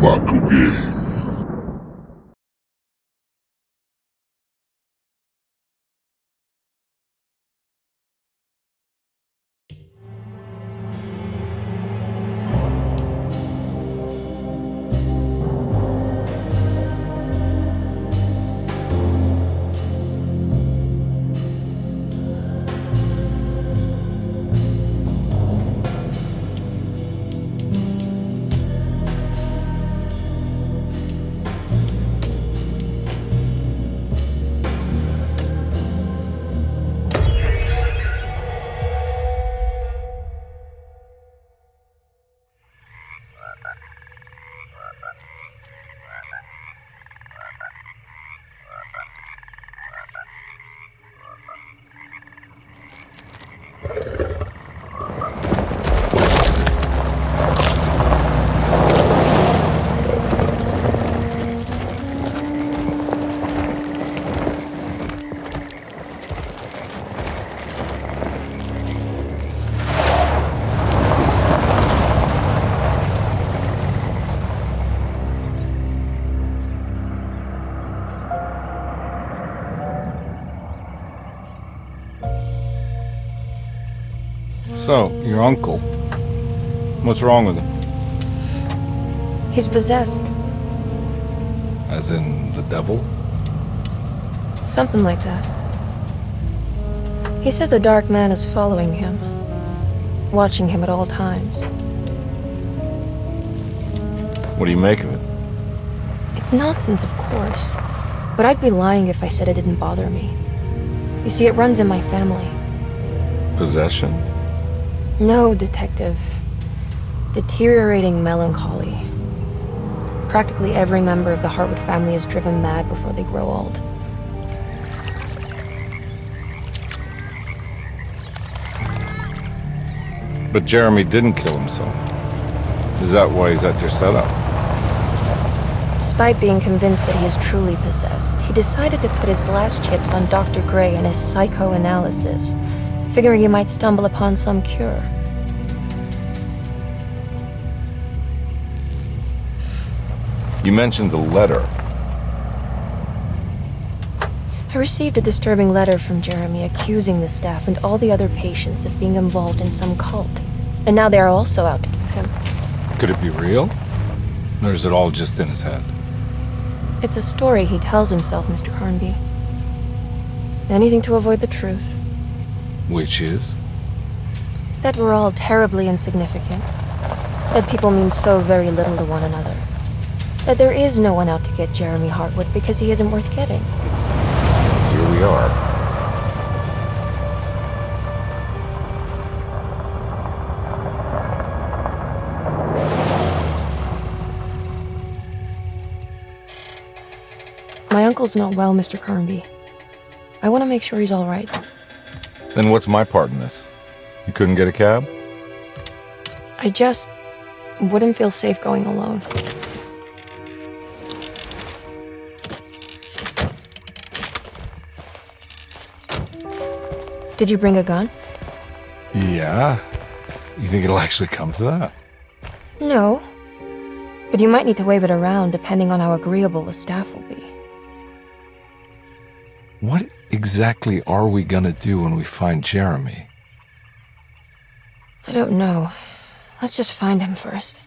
Bakuge. So, your uncle. What's wrong with him? He's possessed. As in the devil? Something like that. He says a dark man is following him, watching him at all times. What do you make of it? It's nonsense, of course, but I'd be lying if I said it didn't bother me. You see, it runs in my family. Possession? No, Detective. Deteriorating melancholy. Practically every member of the Hartwood family is driven mad before they grow old. But Jeremy didn't kill himself. Is that why he's at your setup? Despite being convinced that he is truly possessed, he decided to put his last chips on Dr. Gray and his psychoanalysis, figuring he might stumble upon some cure. You mentioned the letter. I received a disturbing letter from Jeremy accusing the staff and all the other patients of being involved in some cult. And now they are also out to get him. Could it be real? Or is it all just in his head? It's a story he tells himself, Mr. Carnby. Anything to avoid the truth. Which is? That we're all terribly insignificant. That people mean so very little to one another. That there is no one out to get Jeremy Hartwood because he isn't worth getting. Here we are. My uncle's not well, Mr. Carnby. I want to make sure he's all right. Then what's my part in this? You couldn't get a cab? I just wouldn't feel safe going alone. Did you bring a gun? Yeah. You think it'll actually come to that? No. But you might need to wave it around depending on how agreeable the staff will be. What exactly are we gonna do when we find Jeremy? I don't know. Let's just find him first.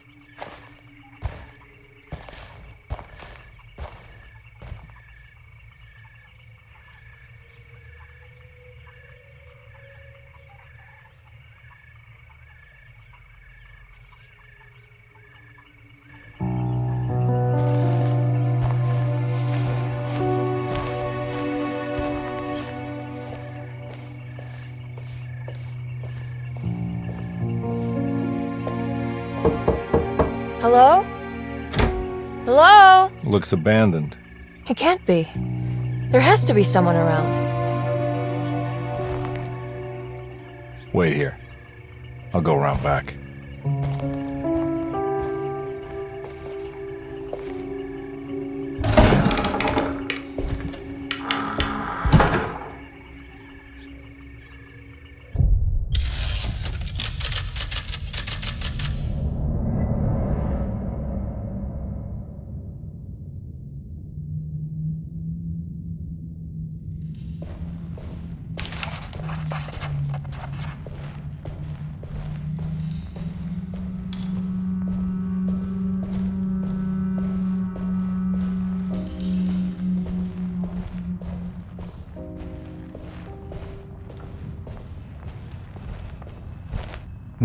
Hello? Hello? Looks abandoned. It can't be. There has to be someone around. Wait here. I'll go around back.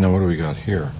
Now what do we got here?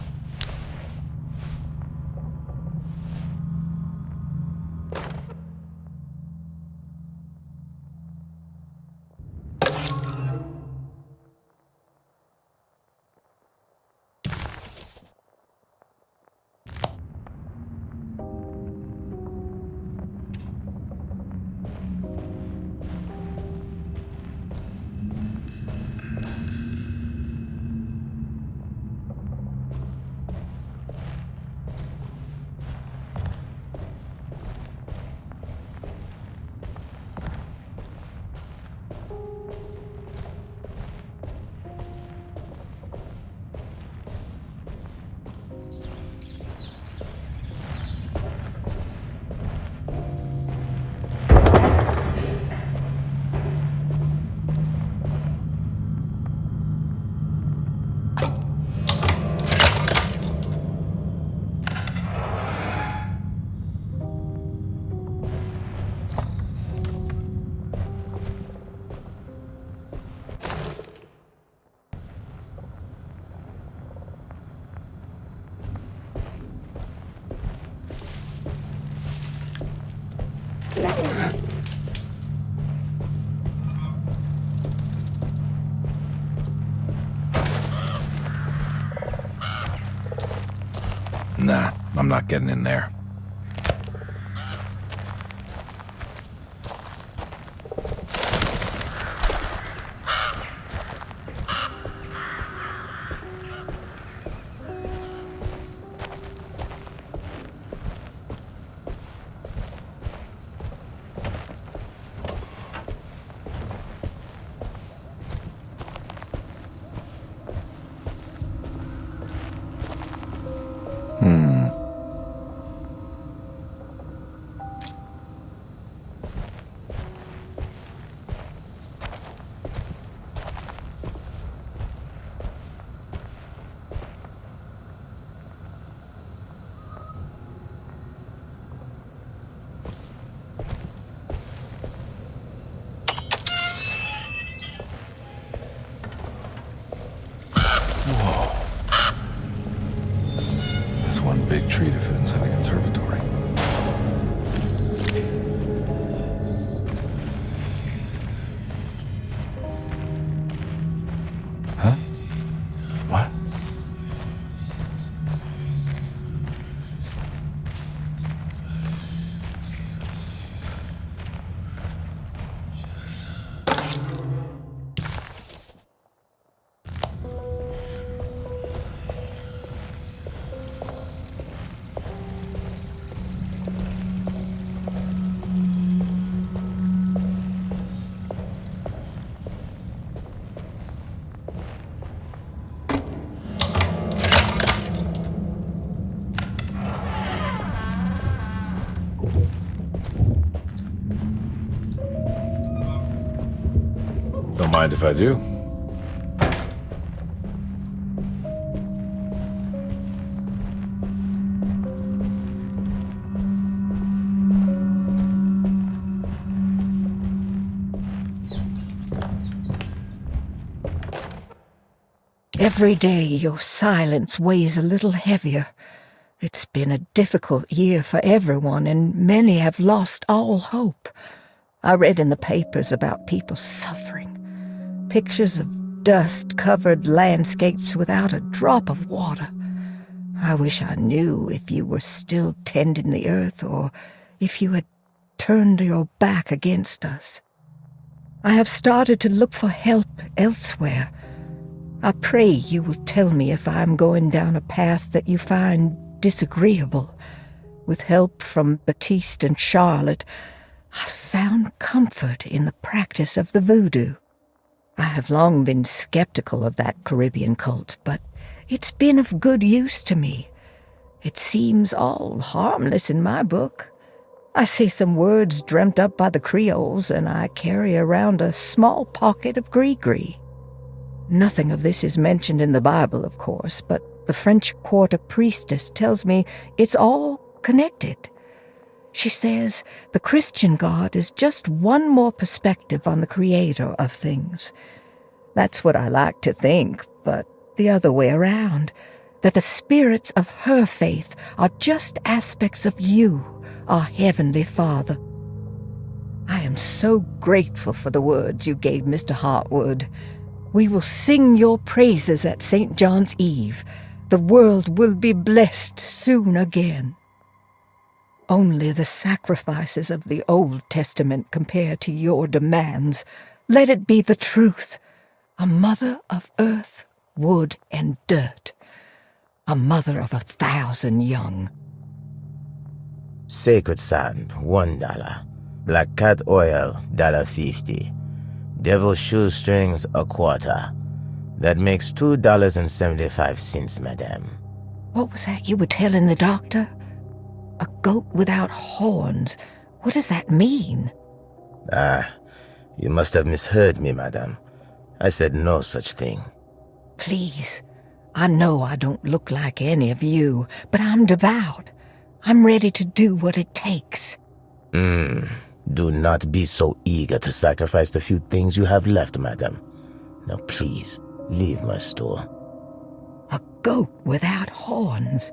Nah, I'm not getting in there. That's one big tree to fit inside a conservatory. Huh? What? Don't mind if I do. Every day your silence weighs a little heavier. It's been a difficult year for everyone, and many have lost all hope. I read in the papers about people suffering. Pictures of dust-covered landscapes without a drop of water. I wish I knew if you were still tending the earth or if you had turned your back against us. I have started to look for help elsewhere. I pray you will tell me if I am going down a path that you find disagreeable. With help from Baptiste and Charlotte, I found comfort in the practice of the voodoo. I have long been skeptical of that Caribbean cult, but it's been of good use to me. It seems all harmless in my book. I say some words dreamt up by the Creoles, and I carry around a small pocket of gris-gris. Nothing of this is mentioned in the Bible, of course, but the French Quarter priestess tells me it's all connected. She says the Christian God is just one more perspective on the creator of things. That's what I like to think, but the other way around, that the spirits of her faith are just aspects of you, our Heavenly Father. I am so grateful for the words you gave Mr. Hartwood. We will sing your praises at St. John's Eve. The world will be blessed soon again. Only the sacrifices of the Old Testament compare to your demands. Let it be the truth. A mother of earth, wood, and dirt. A mother of 1,000 young. Sacred sand, $1. Black cat oil, $1.50. Devil shoestrings, $0.25. That makes $2.75, madame. What was that you were telling the doctor? A goat without horns. What does that mean? You must have misheard me, madame. I said no such thing. Please, I know I don't look like any of you, but I'm devout. I'm ready to do what it takes. Do not be so eager to sacrifice the few things you have left, madam. Now please, leave my store. A goat without horns.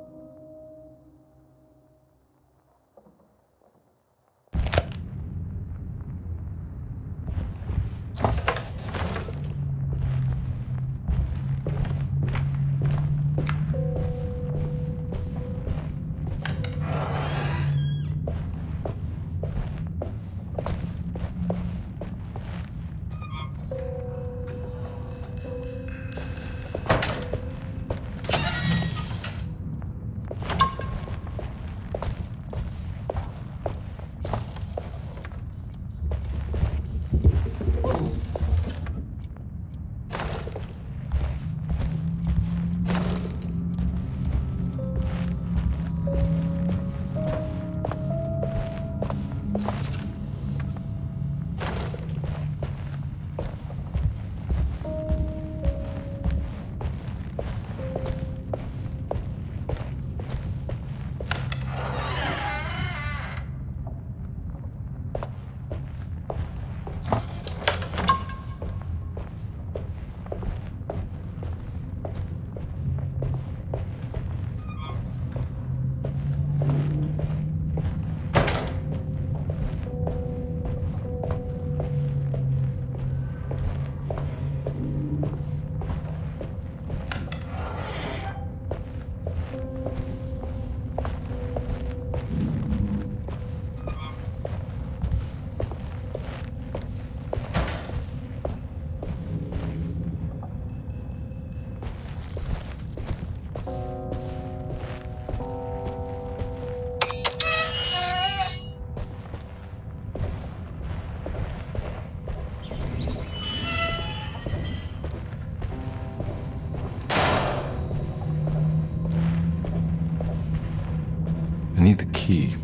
I need the key.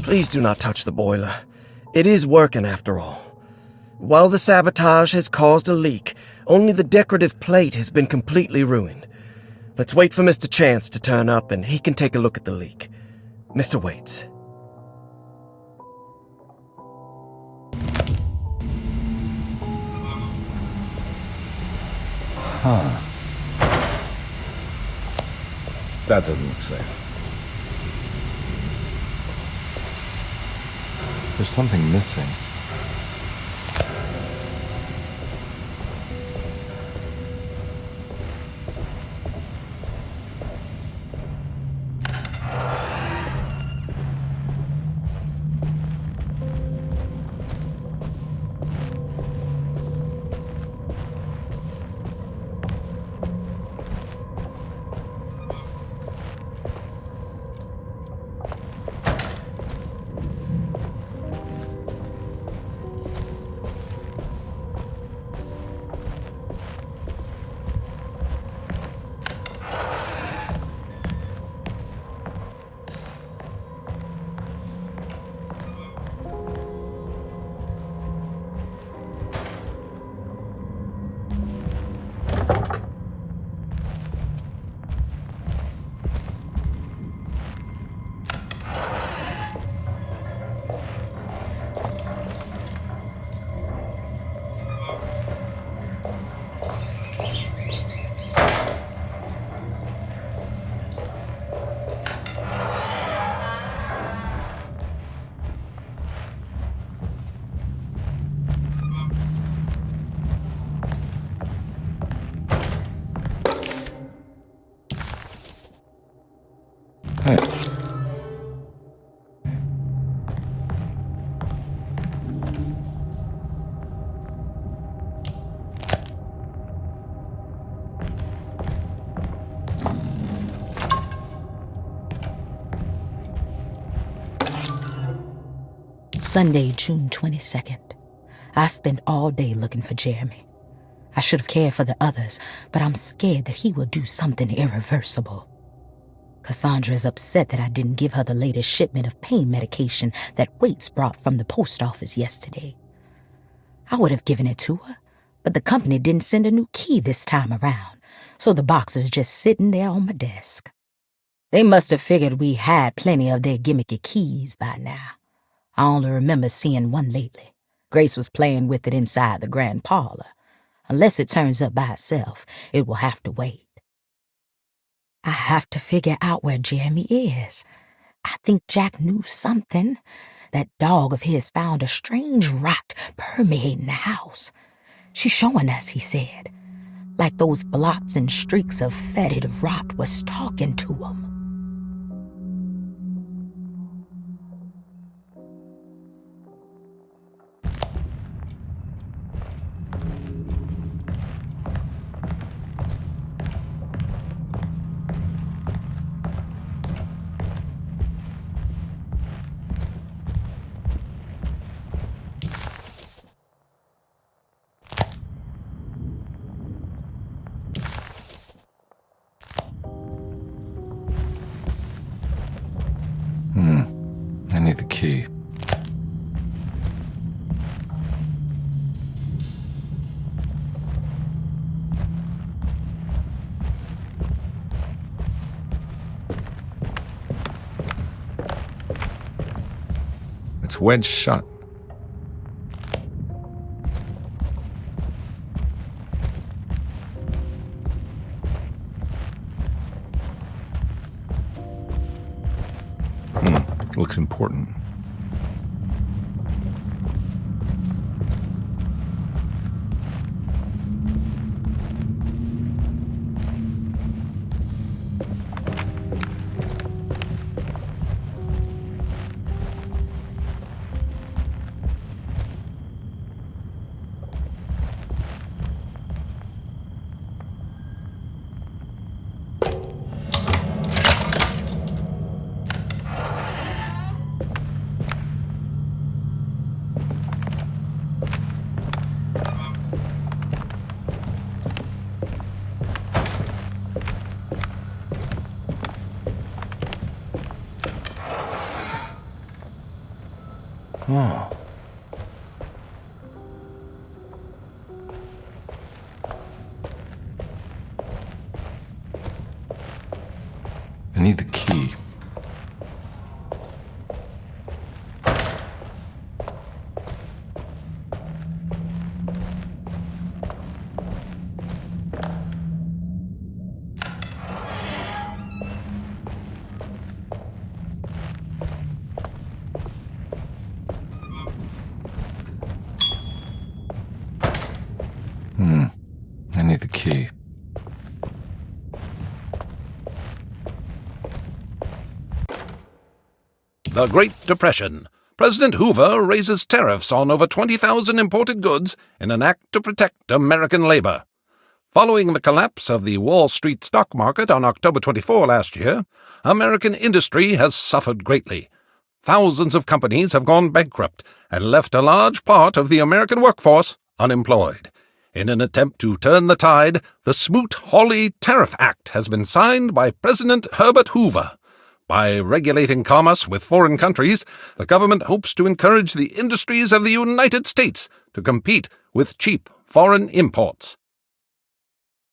Please do not touch the boiler. It is working after all. While the sabotage has caused a leak, only the decorative plate has been completely ruined. Let's wait for Mr. Chance to turn up and he can take a look at the leak. Mr. Waits. That doesn't look safe. There's something missing. Sunday, June 22nd. I spent all day looking for Jeremy. I should have cared for the others, but I'm scared that he will do something irreversible. Cassandra is upset that I didn't give her the latest shipment of pain medication that Waits brought from the post office yesterday. I would have given it to her, but the company didn't send a new key this time around, so the box is just sitting there on my desk. They must have figured we had plenty of their gimmicky keys by now. I only remember seeing one lately. Grace was playing with it inside the grand parlor. Unless it turns up by itself, it will have to wait. I have to figure out where Jeremy is. I think Jack knew something. That dog of his found a strange rot permeating the house. She's showing us, he said. Like those blots and streaks of fetid rot was talking to him. I need the key. It's wedged shut. Looks important. Oh. I need the key. I need the key. The Great Depression. President Hoover raises tariffs on over 20,000 imported goods in an act to protect American labor. Following the collapse of the Wall Street stock market on October 24 last year, American industry has suffered greatly. Thousands of companies have gone bankrupt and left a large part of the American workforce unemployed. In an attempt to turn the tide, the Smoot-Hawley Tariff Act has been signed by President Herbert Hoover. By regulating commerce with foreign countries, the government hopes to encourage the industries of the United States to compete with cheap foreign imports.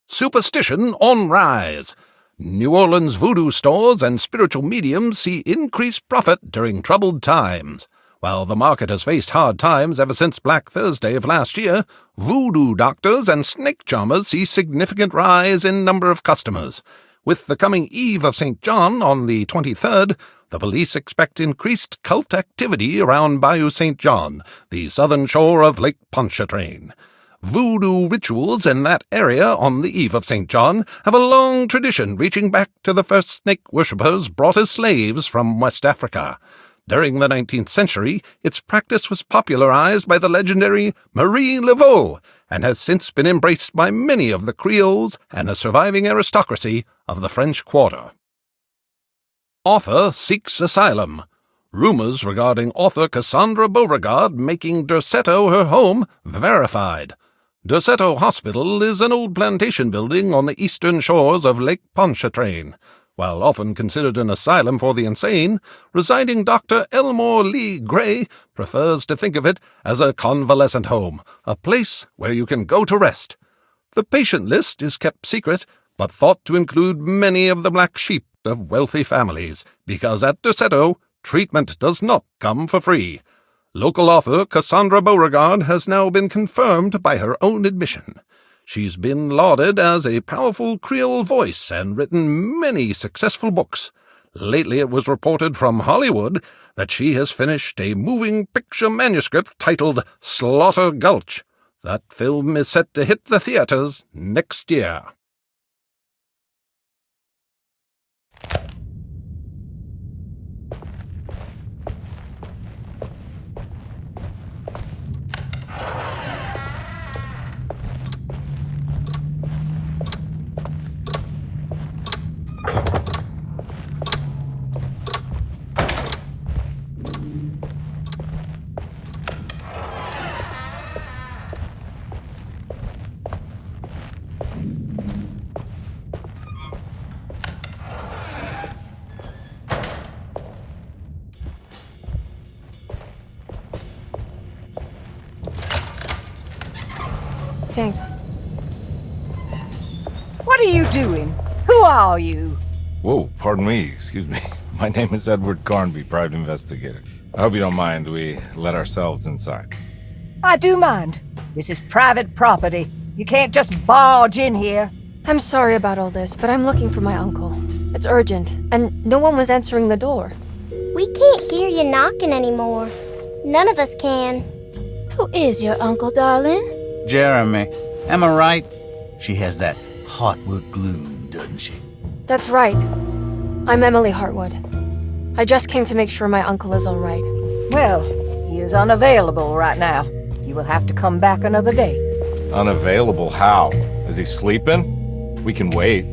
Superstition on rise. New Orleans voodoo stores and spiritual mediums see increased profit during troubled times. While the market has faced hard times ever since Black Thursday of last year, voodoo doctors and snake charmers see significant rise in number of customers. With the coming Eve of St. John on the 23rd, the police expect increased cult activity around Bayou St. John, the southern shore of Lake Pontchartrain. Voodoo rituals in that area on the Eve of St. John have a long tradition reaching back to the first snake worshippers brought as slaves from West Africa. During the 19th century, its practice was popularized by the legendary Marie Laveau and has since been embraced by many of the Creoles and the surviving aristocracy of the French Quarter. Author seeks asylum. rumors regarding author Cassandra Beauregard making Derceto her home verified. Derceto Hospital is an old plantation building on the eastern shores of Lake Pontchartrain. While often considered an asylum for the insane, residing Dr. Elmore Lee Gray prefers to think of it as a convalescent home, a place where you can go to rest. The patient list is kept secret, but thought to include many of the black sheep of wealthy families, because at Derceto, treatment does not come for free. Local author Cassandra Beauregard has now been confirmed by her own admission. She's been lauded as a powerful Creole voice and written many successful books. Lately it was reported from Hollywood that she has finished a moving picture manuscript titled Slaughter Gulch. That film is set to hit the theaters next year. Thanks. What are you doing? Who are you? Whoa, pardon me, excuse me. My name is Edward Carnby, private investigator. I hope you don't mind we let ourselves inside. I do mind. This is private property. You can't just barge in here. I'm sorry about all this, but I'm looking for my uncle. It's urgent, and no one was answering the door. We can't hear you knocking anymore. None of us can. Who is your uncle, darling? Jeremy. Am I right? She has that Hartwood gloom, doesn't she? That's right. I'm Emily Hartwood. I just came to make sure my uncle is all right. Well, he is unavailable right now. You will have to come back another day. Unavailable how? Is he sleeping? We can wait.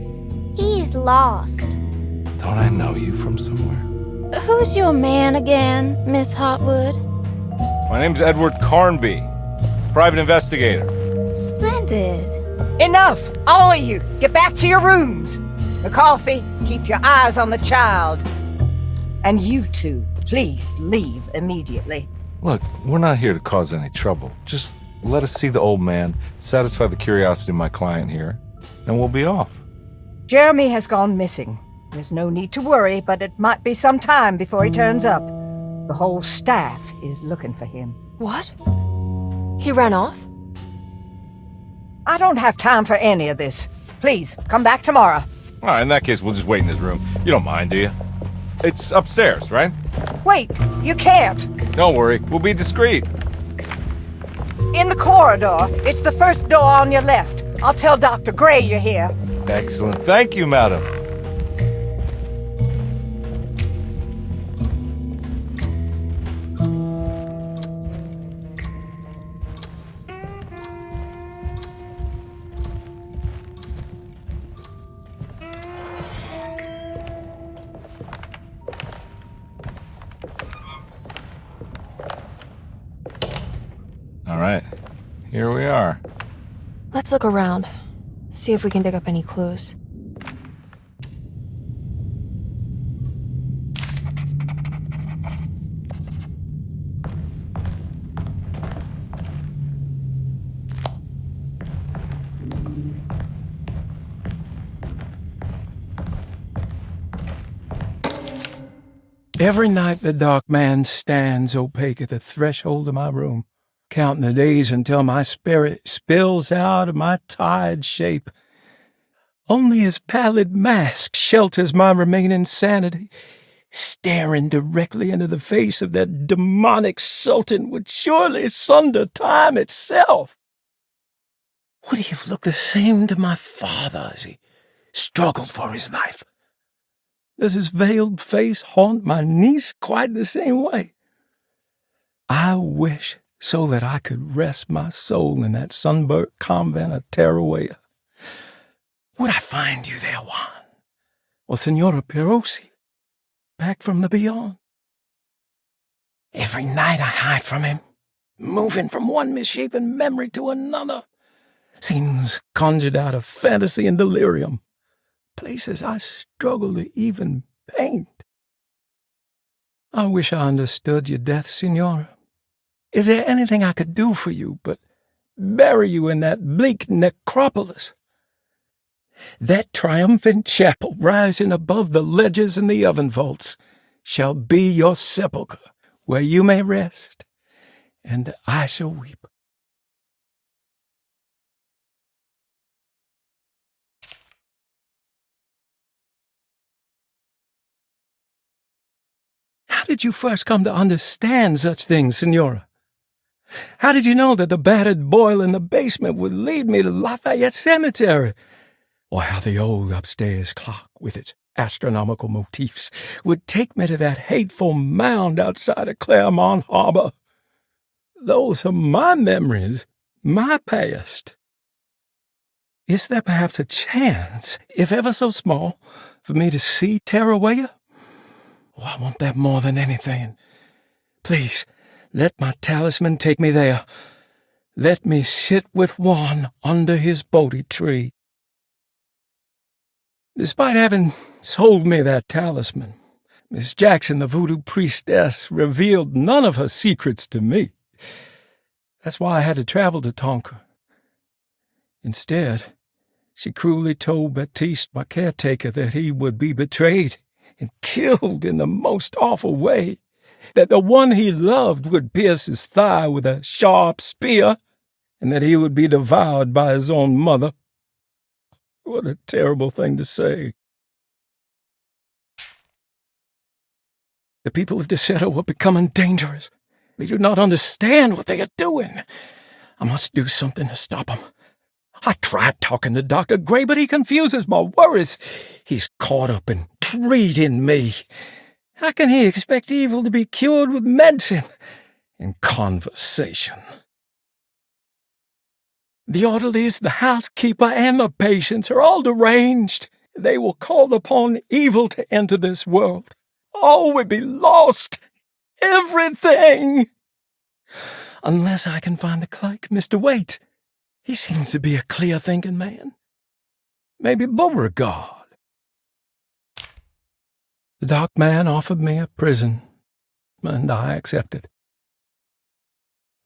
He's lost. Don't I know you from somewhere? Who's your man again, Miss Hartwood? My name's Edward Carnby, private investigator. Splendid. Enough! All of you! Get back to your rooms! McCarthy, keep your eyes on the child. And you two, please leave immediately. Look, we're not here to cause any trouble. Just let us see the old man, satisfy the curiosity of my client here, and we'll be off. Jeremy has gone missing. There's no need to worry, but it might be some time before he turns up. The whole staff is looking for him. What? He ran off? I don't have time for any of this. Please, come back tomorrow. All right, in that case, we'll just wait in his room. You don't mind, do you? It's upstairs, right? Wait, you can't. Don't worry, we'll be discreet. In the corridor. It's the first door on your left. I'll tell Dr. Gray you're here. Excellent. Thank you, madam. All right, here we are. Let's look around. See if we can dig up any clues. Every night the dark man stands opaque at the threshold of my room, counting the days until my spirit spills out of my tired shape. Only his pallid mask shelters my remaining sanity. Staring directly into the face of that demonic sultan would surely sunder time itself. Would he have looked the same to my father as he struggled for his life? Does his veiled face haunt my niece quite the same way? I wish so that I could rest my soul in that sunburnt convent of Tarawea. Would I find you there, Juan? Or Senora Perosi, back from the beyond? Every night I hide from him, moving from one misshapen memory to another. Scenes conjured out of fantasy and delirium. Places I struggle to even paint. I wish I understood your death, Signora. Is there anything I could do for you but bury you in that bleak necropolis? That triumphant chapel rising above the ledges and the oven vaults shall be your sepulchre, where you may rest, and I shall weep. How did you first come to understand such things, Signora? How did you know that the battered boiler in the basement would lead me to Lafayette Cemetery? Or how the old upstairs clock, with its astronomical motifs, would take me to that hateful mound outside of Claremont Harbor? Those are my memories, my past. Is there perhaps a chance, if ever so small, for me to see Tarawaya? Oh, I want that more than anything. Please, let my talisman take me there. Let me sit with Juan under his Bodhi tree. Despite having sold me that talisman, Miss Jackson, the voodoo priestess, revealed none of her secrets to me. That's why I had to travel to Tonka. Instead, she cruelly told Baptiste, my caretaker, that he would be betrayed and killed in the most awful way, that the one he loved would pierce his thigh with a sharp spear, and that he would be devoured by his own mother. What a terrible thing to say. The people of Deseto are becoming dangerous. They do not understand what they are doing. I must do something to stop them. I tried talking to Dr. Gray, but he confuses my worries. He's caught up in treating me. How can he expect evil to be cured with medicine and conversation? The orderlies, the housekeeper, and the patients are all deranged. They will call upon evil to enter this world. All will be lost. Everything. Unless I can find the clerk, Mr. Waite. He seems to be a clear-thinking man. Maybe Beauregard. The dark man offered me a prison, and I accepted.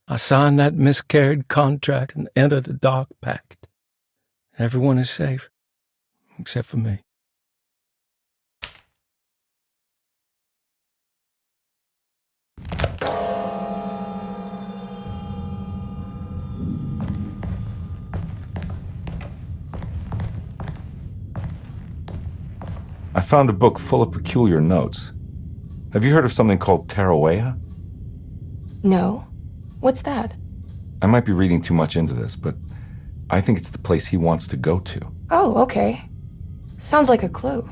I signed that miscarried contract and entered the dark pact. Everyone is safe, except for me. I found a book full of peculiar notes. Have you heard of something called Tarawaya? No. What's that? I might be reading too much into this, but I think it's the place he wants to go to. Oh, okay. Sounds like a clue.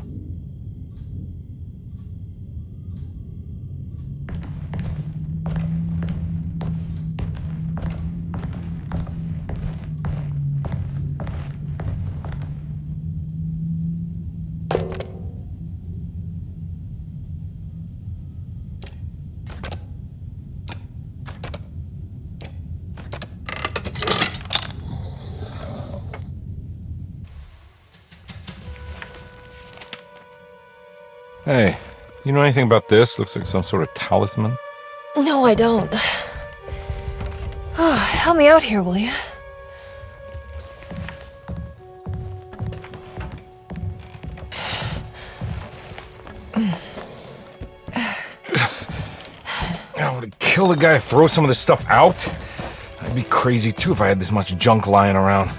Hey, you know anything about this? Looks like some sort of talisman. No, I don't. Oh, help me out here, will you? I would kill the guy to throw some of this stuff out. I'd be crazy too if I had this much junk lying around.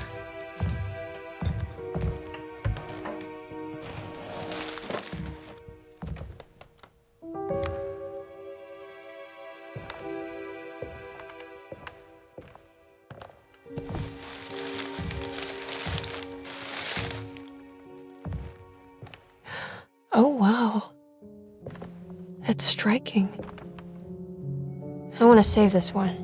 Oh, wow. That's striking. I want to save this one.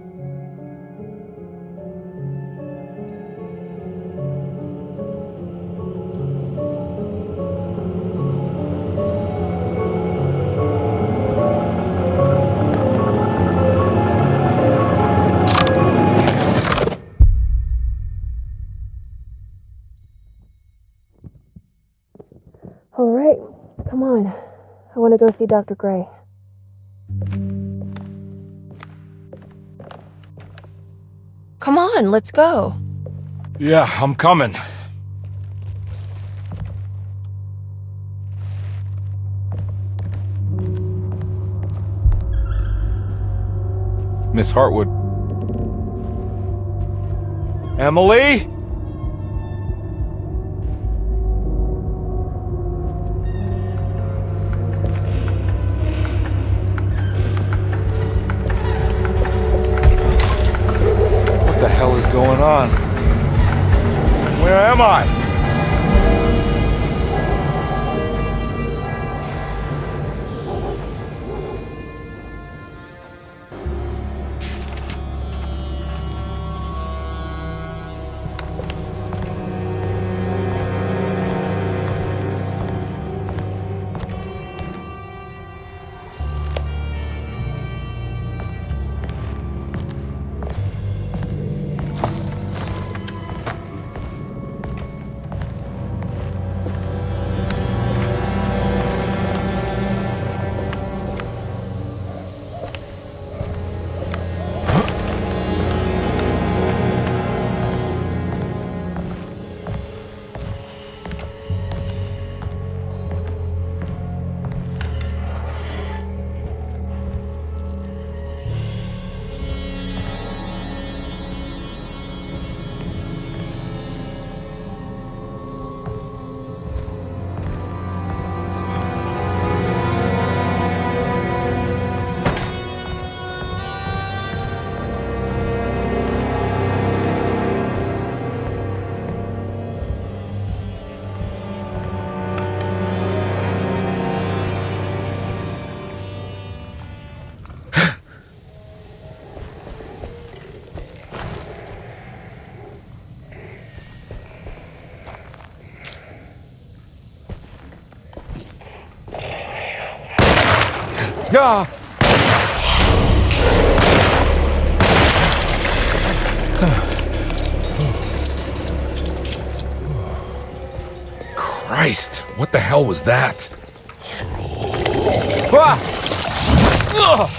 All right, come on. I want to go see Dr. Gray. Come on, let's go. Yeah, I'm coming. Miss Hartwood. Emily? What the hell is going on? Where am I? Yeah. Christ, what the hell was that? Ah! Ugh!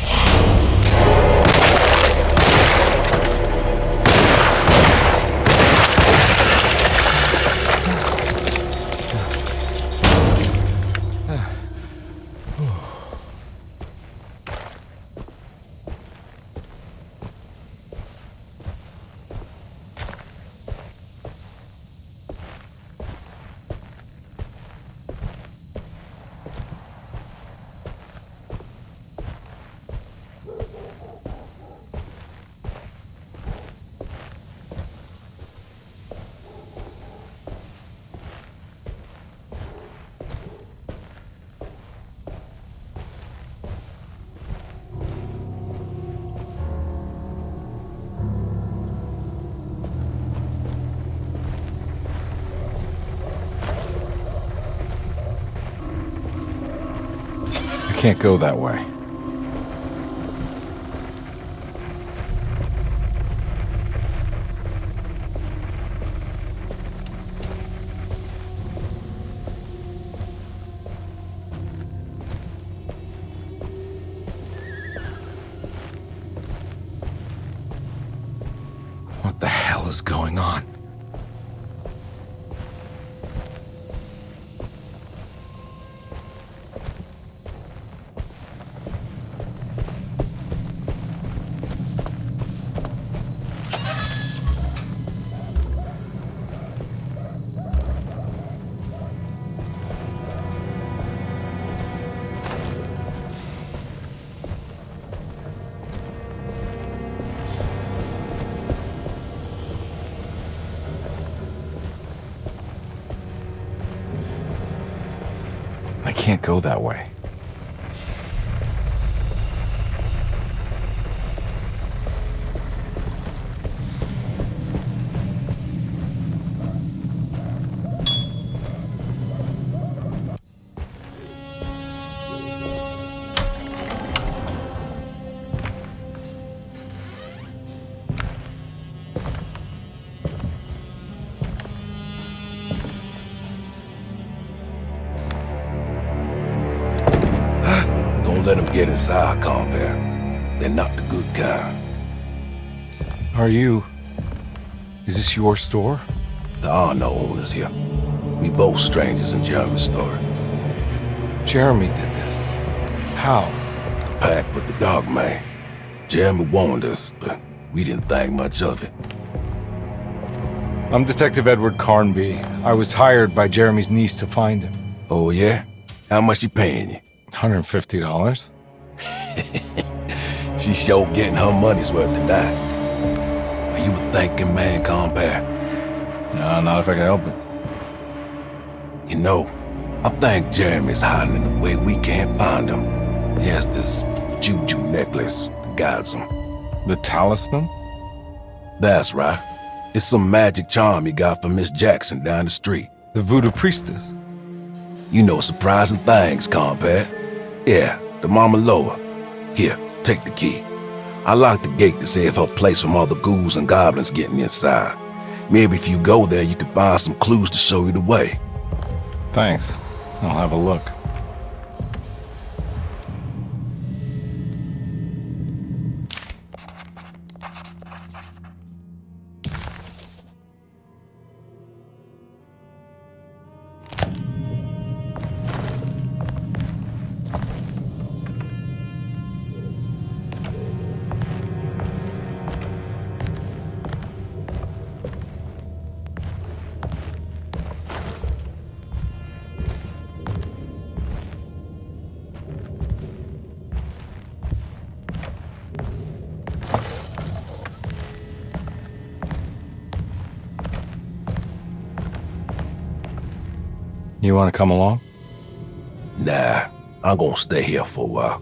I can't go that way. What the hell is going on? I can't go that way. get inside, compare. They're not the good kind. Is this your store? There are no owners here. We both strangers in Jeremy's story. Jeremy did this. How? The pact with the dog man. Jeremy warned us, but we didn't think much of it. I'm Detective Edward Carnby. I was hired by Jeremy's niece to find him. Oh, yeah? How much she paying you? $150. She's sure getting her money's worth tonight. Are you a thinking man, compare? No, not if I can help it. You know, I think Jeremy's hiding in a way we can't find him. He has this juju necklace that guides him. The talisman? That's right. It's some magic charm he got from Miss Jackson down the street. The voodoo priestess? You know surprising things, compare. Yeah, the Mama Loa. Here, take the key. I locked the gate to save her place from all the ghouls and goblins getting inside. Maybe if you go there, you can find some clues to show you the way. Thanks. I'll have a look. You want to come along? Nah, I'm gonna stay here for a while.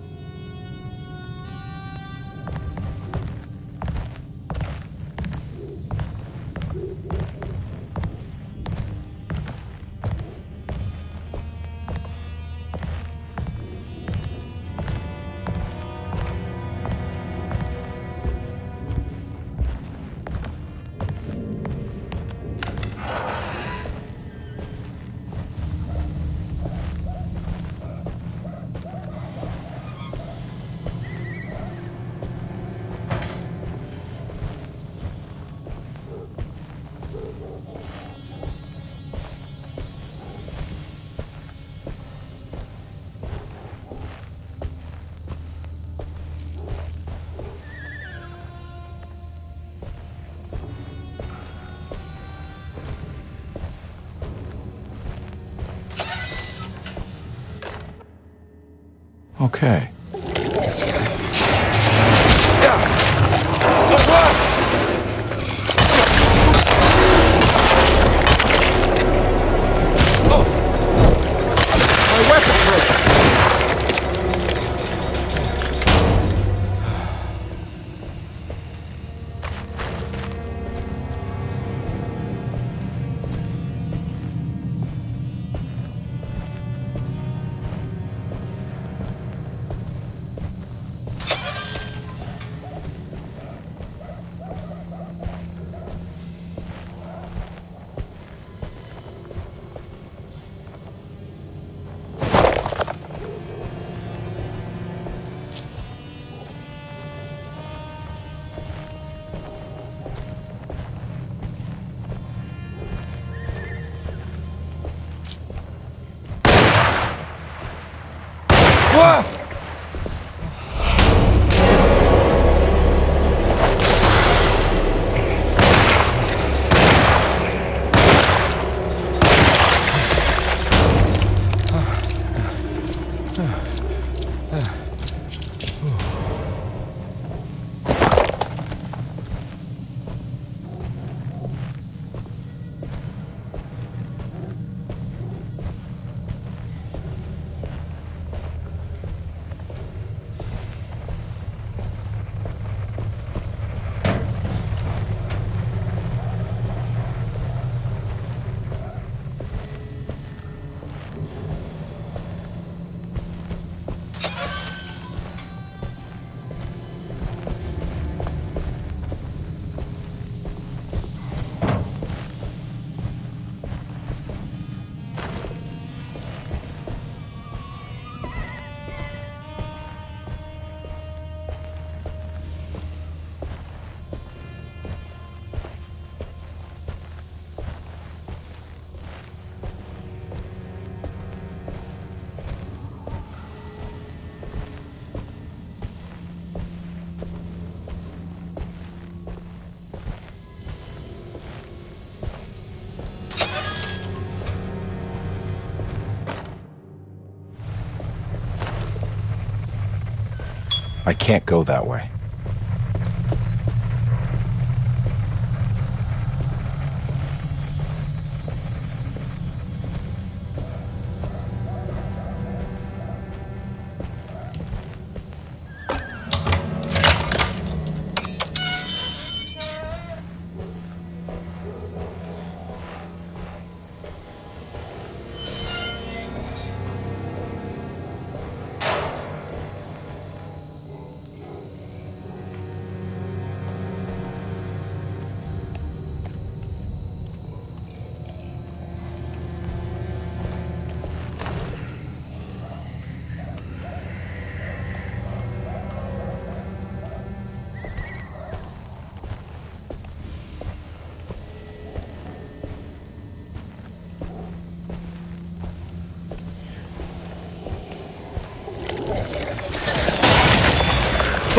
Okay. I can't go that way.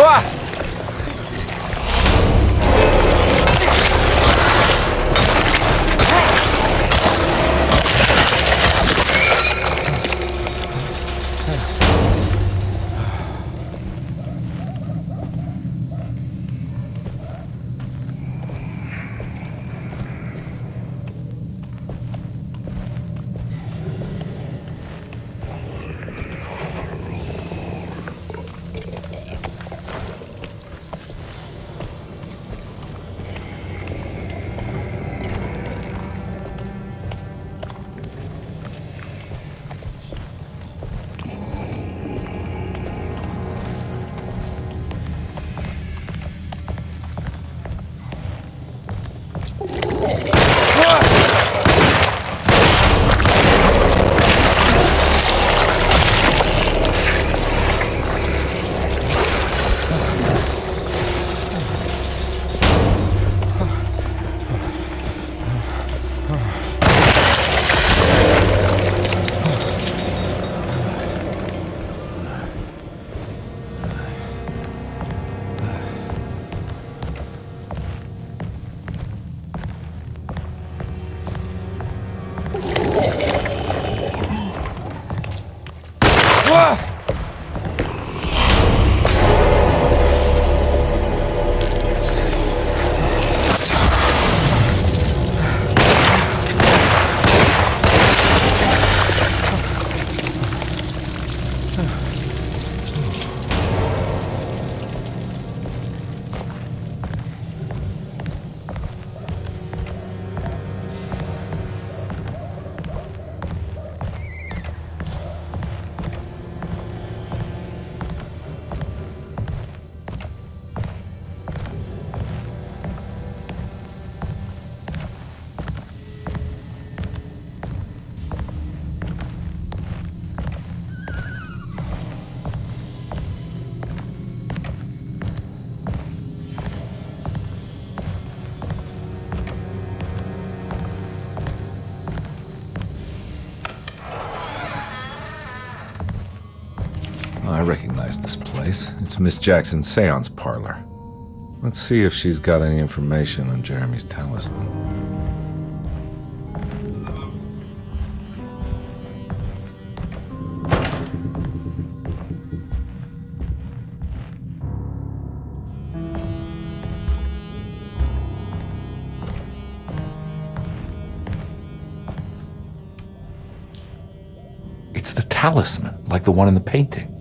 Ah! I recognize this place. It's Miss Jackson's seance parlor. Let's see if she's got any information on Jeremy's talisman. It's the talisman, like the one in the painting.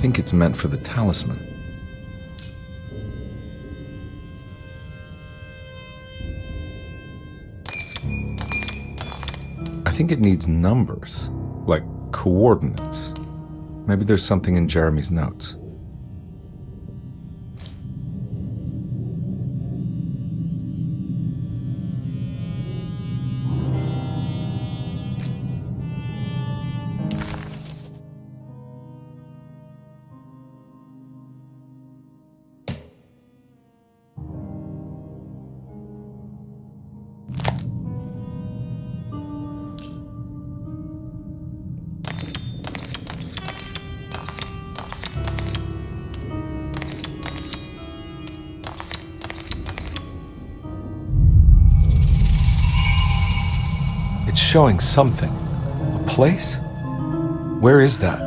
think it's meant for the talisman. I think it needs numbers, like coordinates. Maybe there's something in Jeremy's notes. It's showing something. A place? Where is that?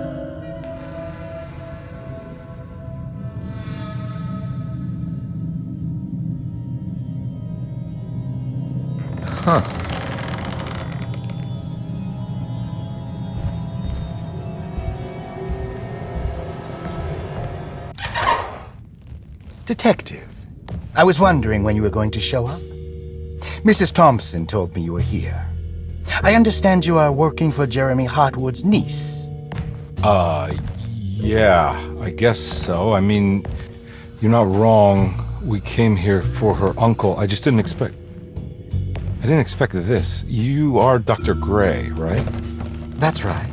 Huh. Detective, I was wondering when you were going to show up. Mrs. Thompson told me you were here. I understand you are working for Jeremy Hartwood's niece. Yeah, I guess so. I mean, you're not wrong. We came here for her uncle. I didn't expect this. You are Dr. Gray, right? That's right.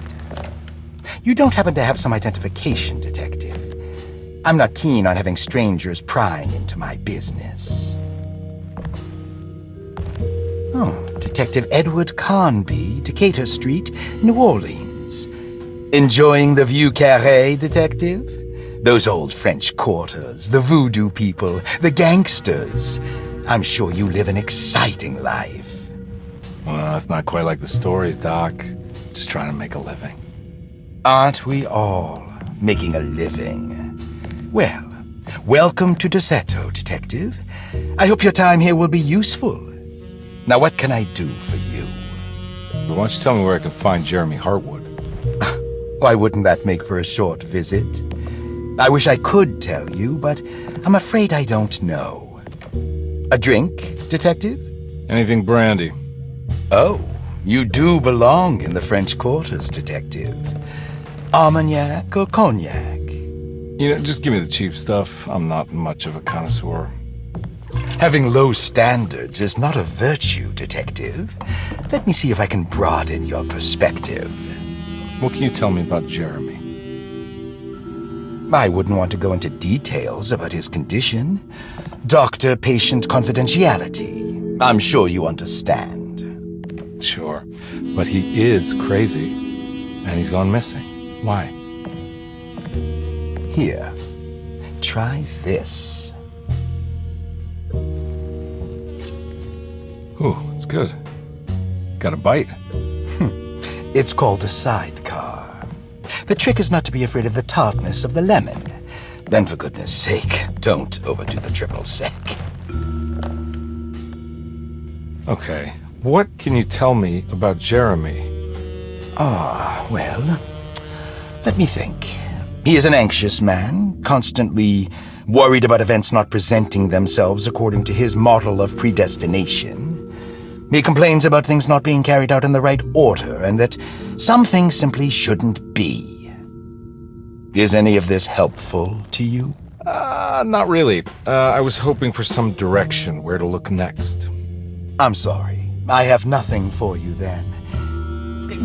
You don't happen to have some identification, Detective. I'm not keen on having strangers prying into my business. Oh, Detective Edward Carnby, Decatur Street, New Orleans. Enjoying the Vieux Carré, Detective? Those old French quarters, the voodoo people, the gangsters. I'm sure you live an exciting life. Well, it's not quite like the stories, Doc. Just trying to make a living. Aren't we all making a living? Well, welcome to Deseto, Detective. I hope your time here will be useful. Now, what can I do for you? Why don't you tell me where I can find Jeremy Hartwood? Why wouldn't that make for a short visit? I wish I could tell you, but I'm afraid I don't know. A drink, Detective? Anything brandy. Oh, you do belong in the French quarters, Detective. Armagnac or cognac? You know, just give me the cheap stuff. I'm not much of a connoisseur. Having low standards is not a virtue, Detective. Let me see if I can broaden your perspective. What can you tell me about Jeremy? I wouldn't want to go into details about his condition. Doctor-patient confidentiality. I'm sure you understand. Sure, but he is crazy, and he's gone missing. Why? Here, try this. Ooh, it's good. Got a bite? It's called a sidecar. The trick is not to be afraid of the tartness of the lemon. Then, for goodness sake, don't overdo the triple sec. Okay, what can you tell me about Jeremy? Well, let me think. He is an anxious man, constantly worried about events not presenting themselves according to his model of predestination. He complains about things not being carried out in the right order, and that some things simply shouldn't be. Is any of this helpful to you? Not really. I was hoping for some direction where to look next. I'm sorry. I have nothing for you then.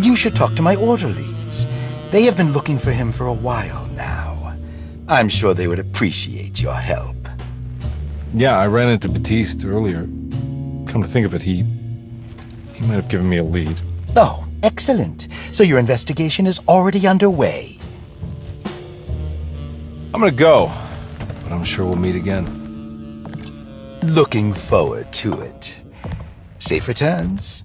You should talk to my orderlies. They have been looking for him for a while now. I'm sure they would appreciate your help. Yeah, I ran into Batiste earlier. Come to think of it, he might have given me a lead. Oh, excellent. So your investigation is already underway. I'm gonna go, but I'm sure we'll meet again. Looking forward to it. Safe returns.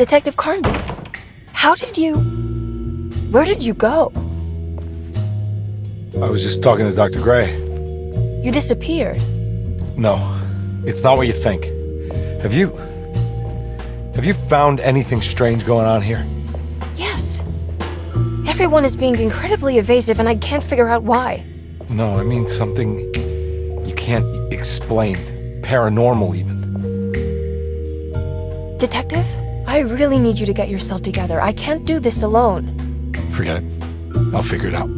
Detective Carnby, where did you go? I was just talking to Dr. Gray. You disappeared. No, it's not what you think. Have you found anything strange going on here? Yes. Everyone is being incredibly evasive and I can't figure out why. No, I mean something you can't explain. Paranormal, even. Detective, I really need you to get yourself together. I can't do this alone. Forget it. I'll figure it out.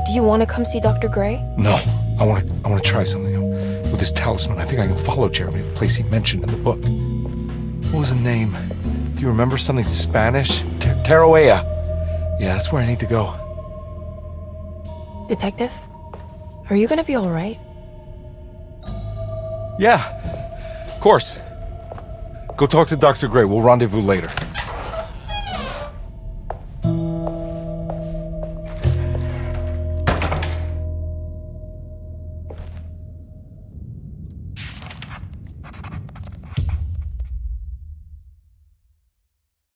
Do you want to come see Dr. Gray? No, I want to try something. With this talisman, I think I can follow Jeremy to the place he mentioned in the book. What was the name? Do you remember something Spanish? Tarawea. Yeah, that's where I need to go. Detective, are you gonna be all right? Yeah, of course. Go talk to Dr. Gray. We'll rendezvous later.